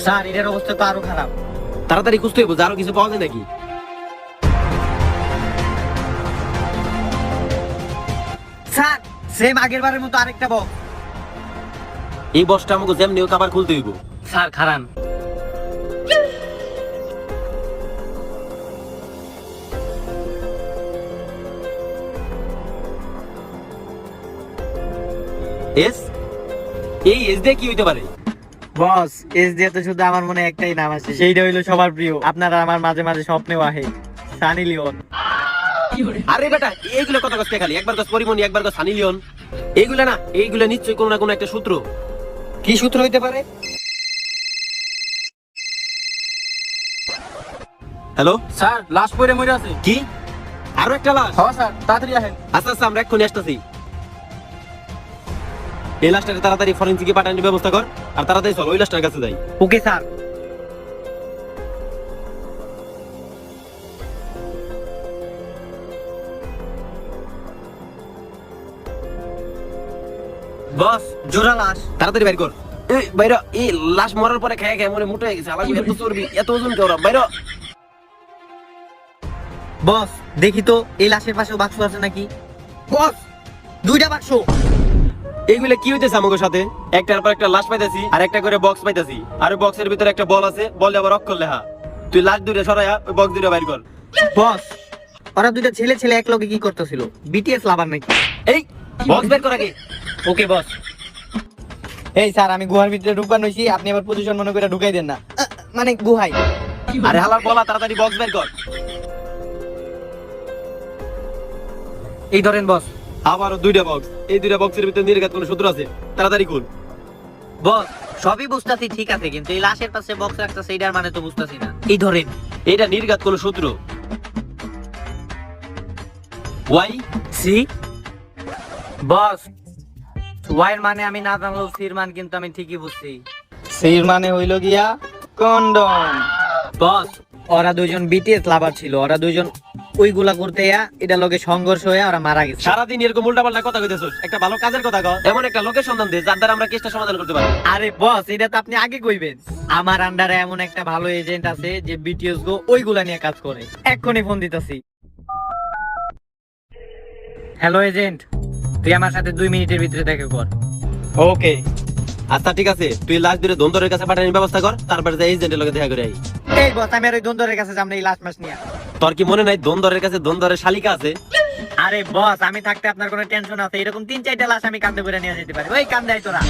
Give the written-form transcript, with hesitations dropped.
Sir এটার অবস্থা তো আরো খারাপ। তাড়াতাড়ি খুঁজতে হইব, আরো কিছু পাওয়া যায় নাকি। স্যার সেম আগের বারের মতো আরেকটা বক্স। এই বক্সটা আমাকে যেমনি হোক আবার খুলতে হইব। স্যার খারান। এস, এই এস দিয়ে কি হইতে পারে? বস এস দিয়ে তো শুধু আমার মনে একটাই নাম আছে, সেইটা হইলো সবার প্রিয়, আপনারা আমার মাঝে মাঝে স্বপ্নেও আহে, সানি লিওন। আরে বেটা, এইগুলো কথা কষ্ট খালি, একবার কস পরিমণি, একবার কস সানি লিওন। এইগুলা না, এইগুলা নিশ্চয়ই কোনো না কোনো একটা সূত্র। কি সূত্র হইতে পারে? হ্যালো স্যার লাশ পড়ে মরে আছে। কি? আরো একটা লাশ? হ্যাঁ স্যার তাড়াতাড়ি আসেন। আচ্ছা আচ্ছা, আমরা এক্ষুনি আসতেছি। এই লাশটাকে তাড়াতাড়ি ফরেনসিকে পাঠানোর ব্যবস্থা কর, আর তাড়াতাড়ি চল ওই লাশটার কাছে যাই। Okay sir. বস জোড়া লাশ। তাড়াতাড়ি বাইর কর। এই বাইরে, এই লাশ মরার পরে খেয়ে খেয়ে মনে মোটা হয়ে গেছে। আলাদা এত চর্বি, এত ওজন কেউ বাইরে। বস দেখি তো এই লাশের পাশেও বাক্স আছে নাকি। বস দুইটা বাক্স। এইগুলা কি হইতেছে আমাদের সাথে? একটার পর একটা লাশ পাইতাছি, আর একটা করে বক্স পাইতাছি, আর ওই বক্সের ভিতরে একটা বল আছে, বলে আবার অক্ষর লেখা। তুই লাশ দূরে সরাইয়া ওই বক্স দূরে বাইর কর। বস ওরা দুইটা ছেলে ছেলে এক লগে কি করতেছিল? বিটিএস লাভার নাকি? এই বক্স বের কর আগে। ওকে বস। এই স্যার আমি গুহার ভিতরে ঢুকবার নইছি, আপনি আবার পজিশন মনে করে ঢুকাই দেন না, মানে গুহাই। আরে হালার বলা, তাড়াতাড়ি বক্স বের কর। এই ধরেন বস। আবারও দুইটা বক্স। এই দুইটা বক্সের ভিতরে নির্ঘাত কোনো সূত্র আছে, তাড়াতাড়ি খুল। বস সবই বুঝতাছি ঠিক আছে, কিন্তু এই লাশের পাশে বক্স রাখতেছে এইটার মানে তো বুঝতাছি না। এই ধরেন। এটা নির্ঘাত কোনো সূত্র। Y C. বস ওয়াইয়ের মানে আমি না জানলেও সির মান কিন্তু আমি ঠিকই বুঝছি। সির মানে হইল গিয়া কন্ডম। বস ওরা দুইজন বিটিএস লাভার ছিল, ওরা দুইজন ওইগুলা করতে এটা লগে সংঘর্ষ হয়ে ওরা মারা গেছে। সারাদিন এরকম উল্টাপাল্টা কথা কইতেছস, একটা ভালো কাজের কথা কও। এমন একটা লোকের সন্ধান দে যার দ্বারা আমরা কেসটা সমাধান করতে পারি। আরে বস এটা তো আপনি আগে কইবেন। আমার আন্ডারে এমন একটা ভালো এজেন্ট আছে যে বিটিএস গো ওইগুলা নিয়ে কাজ করে। এক্ষুনি ফোন দিতেছি। হ্যালো এজেন্ট, তুই আমার সাথে 2 মিনিটের ভিতরে দেখা কর। ওকে। আচ্ছা ঠিক আছে, তুই লাশ দূরে দন্দরের কাছে পাঠানোর ব্যবস্থা কর, তারপরে যাই এজেন্টের লগে দেখা করে আই। এই বস আমি আর ওই দন্দরের কাছে যাম না এই লাস্ট মাস নিয়ে। তোর কি মনে নাই দন্দরের কাছে দন্দরের শালিকা আছে? আরে বস আমি থাকতে আপনার কোনো টেনশন আছে? এরকম 3-4টা লাশ আমি কান্দে করে নিয়ে যেতে পারি। ওই কান্দাই তোরা।